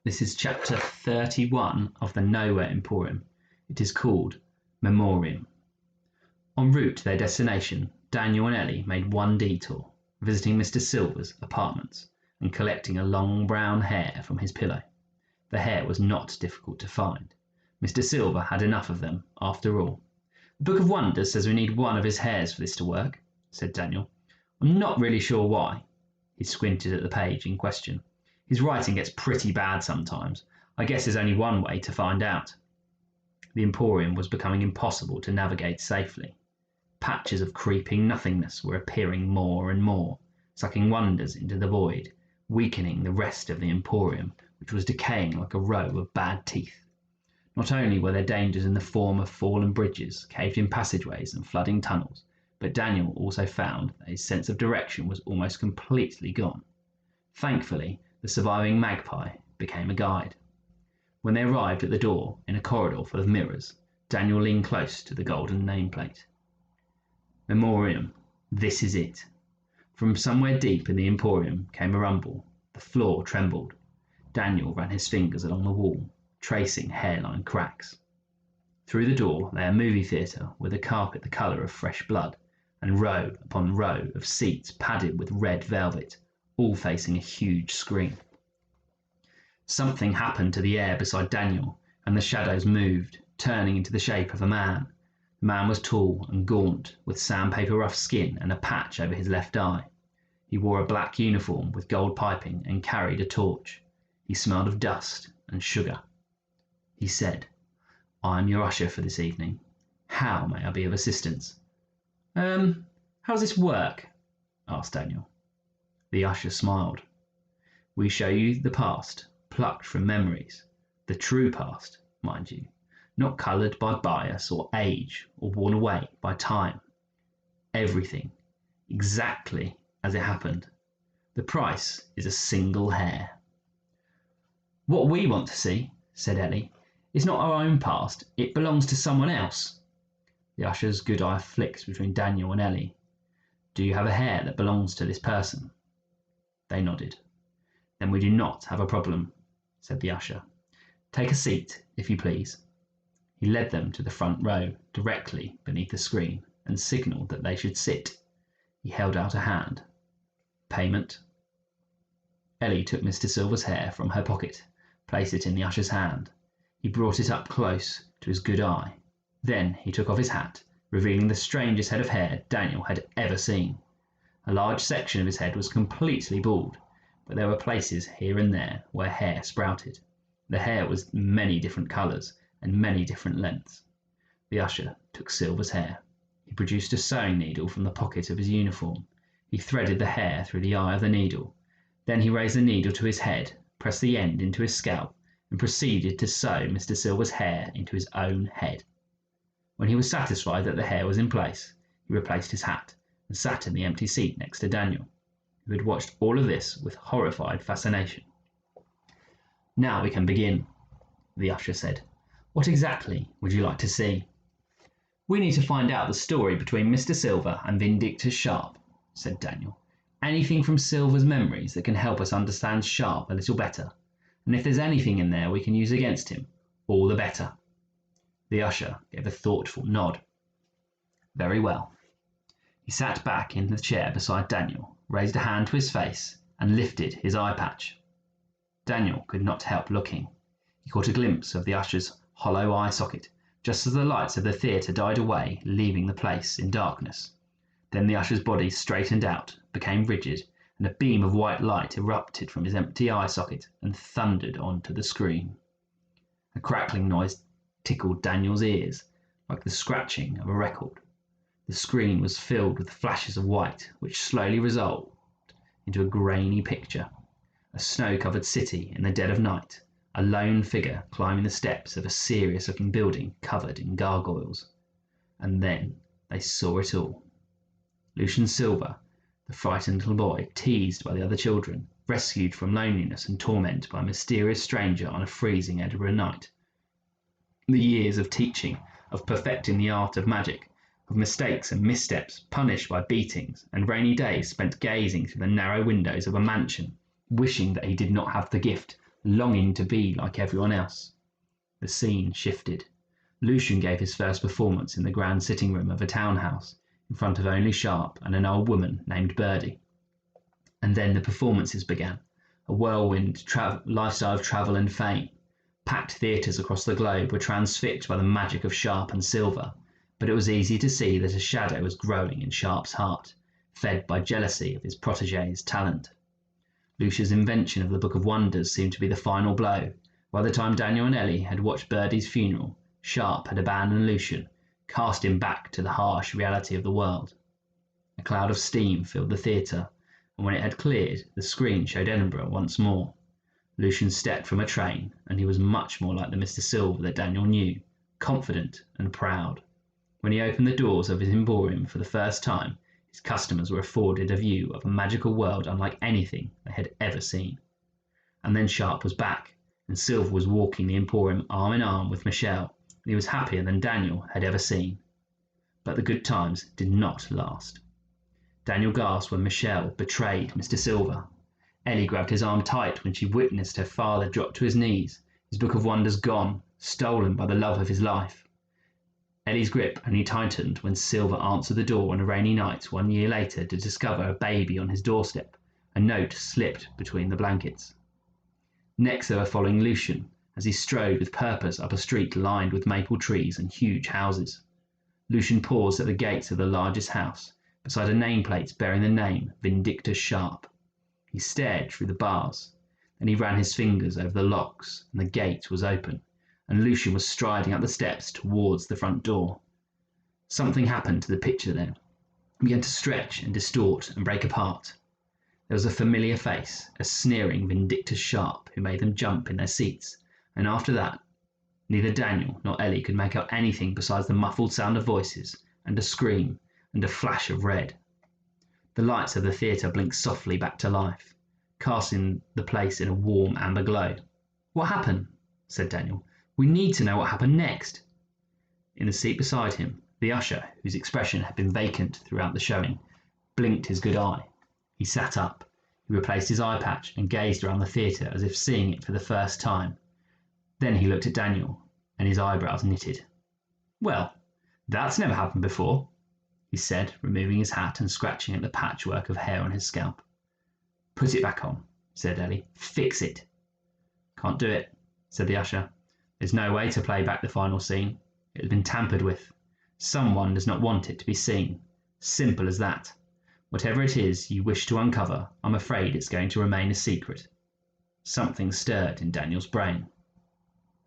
This is chapter 31 of the Nowhere Emporium. It is called Emporium. En route to their destination, Daniel and Ellie made one detour, visiting Mr. Silver's apartments and collecting a long brown hair from his pillow. The hair was not difficult to find. Mr. Silver had enough of them, after all. The Book of Wonders says we need one of his hairs for this to work, said Daniel. I'm not really sure why. He squinted at the page in question. His writing gets pretty bad sometimes. I guess there's only one way to find out. The Emporium was becoming impossible to navigate safely. Patches of creeping nothingness were appearing more and more, sucking wonders into the void, weakening the rest of the Emporium, which was decaying like a row of bad teeth. Not only were there dangers in the form of fallen bridges, caved-in passageways and flooding tunnels, but Daniel also found that his sense of direction was almost completely gone. Thankfully, the surviving magpie became a guide. When they arrived at the door in a corridor full of mirrors, Daniel leaned close to the golden nameplate. Emporium, this is it. From somewhere deep in the Emporium came a rumble. The floor trembled. Daniel ran his fingers along the wall, tracing hairline cracks. Through the door lay a movie theatre with a carpet the colour of fresh blood, and row upon row of seats padded with red velvet, all facing a huge screen. Something happened to the air beside Daniel, and the shadows moved, turning into the shape of a man. The man was tall and gaunt, with sandpaper-rough skin and a patch over his left eye. He wore a black uniform with gold piping and carried a torch. He smelled of dust and sugar. He said, "I'm your usher for this evening. How may I be of assistance?" How does this work?" asked Daniel. The usher smiled. "We show you the past, plucked from memories. The true past, mind you, not coloured by bias or age or worn away by time. Everything, exactly as it happened. The price is a single hair." "What we want to see," said Ellie, "is not our own past. It belongs to someone else." The usher's good eye flicked between Daniel and Ellie. "Do you have a hair that belongs to this person?" They nodded. "Then we do not have a problem," said the usher. "Take a seat, if you please." He led them to the front row, directly beneath the screen, and signalled that they should sit. He held out a hand. "Payment?" Ellie took Mr. Silver's hair from her pocket, placed it in the usher's hand. He brought it up close to his good eye. Then he took off his hat, revealing the strangest head of hair Daniel had ever seen. A large section of his head was completely bald, but there were places here and there where hair sprouted. The hair was many different colours and many different lengths. The usher took Silver's hair. He produced a sewing needle from the pocket of his uniform. He threaded the hair through the eye of the needle. Then he raised the needle to his head, pressed the end into his scalp, and proceeded to sew Mr. Silver's hair into his own head. When he was satisfied that the hair was in place, he replaced his hat and sat in the empty seat next to Daniel, who had watched all of this with horrified fascination. "Now we can begin," the usher said. "What exactly would you like to see?" "We need to find out the story between Mr. Silver and Vindictus Sharp," said Daniel. "Anything from Silver's memories that can help us understand Sharp a little better. And if there's anything in there we can use against him, all the better." The usher gave a thoughtful nod. "Very well." He sat back in the chair beside Daniel, raised a hand to his face, and lifted his eye patch. Daniel could not help looking. He caught a glimpse of the usher's hollow eye socket, just as the lights of the theatre died away, leaving the place in darkness. Then the usher's body straightened out, became rigid, and a beam of white light erupted from his empty eye socket and thundered onto the screen. A crackling noise tickled Daniel's ears, like the scratching of a record. The screen was filled with flashes of white, which slowly resolved into a grainy picture. A snow-covered city in the dead of night, a lone figure climbing the steps of a serious-looking building covered in gargoyles. And then they saw it all. Lucian Silver, the frightened little boy, teased by the other children, rescued from loneliness and torment by a mysterious stranger on a freezing Edinburgh night. The years of teaching, of perfecting the art of magic, of mistakes and missteps, punished by beatings, and rainy days spent gazing through the narrow windows of a mansion, wishing that he did not have the gift longing to be like everyone else. The scene shifted. Lucian gave his first performance in the grand sitting room of a townhouse in front of only Sharp and an old woman named Birdie. And then the performances began, a whirlwind lifestyle of travel and fame. Packed theatres across the globe were transfixed by the magic of Sharp and Silver, but it was easy to see that a shadow was growing in Sharp's heart, fed by jealousy of his protégé's talent. Lucia's invention of the Book of Wonders seemed to be the final blow. By the time Daniel and Ellie had watched Birdie's funeral, Sharp had abandoned Lucian, cast him back to the harsh reality of the world. A cloud of steam filled the theatre, and when it had cleared, the screen showed Edinburgh once more. Lucian stepped from a train, and he was much more like the Mr. Silver that Daniel knew, confident and proud. When he opened the doors of his Emporium for the first time, his customers were afforded a view of a magical world unlike anything they had ever seen. And then Sharp was back, and Silver was walking the Emporium arm in arm with Michelle, and he was happier than Daniel had ever seen. But the good times did not last. Daniel gasped when Michelle betrayed Mr. Silver. Ellie grabbed his arm tight when she witnessed her father drop to his knees, his Book of Wonders gone, stolen by the love of his life. Ellie's grip only tightened when Silver answered the door on a rainy night 1 year later to discover a baby on his doorstep, a note slipped between the blankets. Next they were following Lucian as he strode with purpose up a street lined with maple trees and huge houses. Lucian paused at the gates of the largest house, beside a nameplate bearing the name Vindictus Sharp. He stared through the bars, then he ran his fingers over the locks, and the gate was open, and Lucian was striding up the steps towards the front door. Something happened to the picture then. It began to stretch and distort and break apart. There was a familiar face, a sneering Vindictus Sharp who made them jump in their seats, and after that, neither Daniel nor Ellie could make out anything besides the muffled sound of voices, and a scream, and a flash of red. The lights of the theatre blinked softly back to life, casting the place in a warm amber glow. "What happened?" said Daniel. "We need to know what happened next." In the seat beside him, the usher, whose expression had been vacant throughout the showing, blinked his good eye. He sat up. He replaced his eye patch and gazed around the theatre as if seeing it for the first time. Then he looked at Daniel, and his eyebrows knitted. "Well, that's never happened before," he said, removing his hat and scratching at the patchwork of hair on his scalp. "Put it back on," said Ellie. "Fix it." "Can't do it," said the usher. "There's no way to play back the final scene. It has been tampered with. Someone does not want it to be seen. Simple as that. Whatever it is you wish to uncover, I'm afraid it's going to remain a secret." Something stirred in Daniel's brain.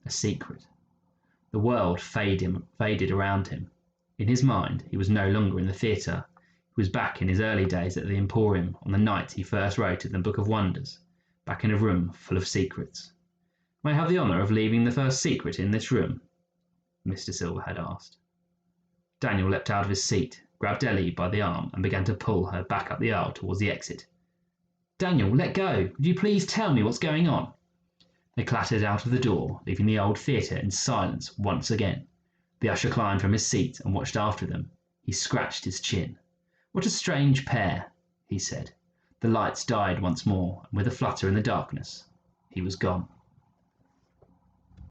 A secret. The world faded around him. In his mind, he was no longer in the theatre. He was back in his early days at the Emporium on the night he first wrote in the Book of Wonders, back in a room full of secrets. "May I have the honour of leaving the first secret in this room?" Mr. Silver had asked. Daniel leapt out of his seat, grabbed Ellie by the arm and began to pull her back up the aisle towards the exit. "Daniel, let go! Would you please tell me what's going on?" They clattered out of the door, leaving the old theatre in silence once again. The usher climbed from his seat and watched after them. He scratched his chin. "What a strange pair," he said. The lights died once more, and with a flutter in the darkness, he was gone.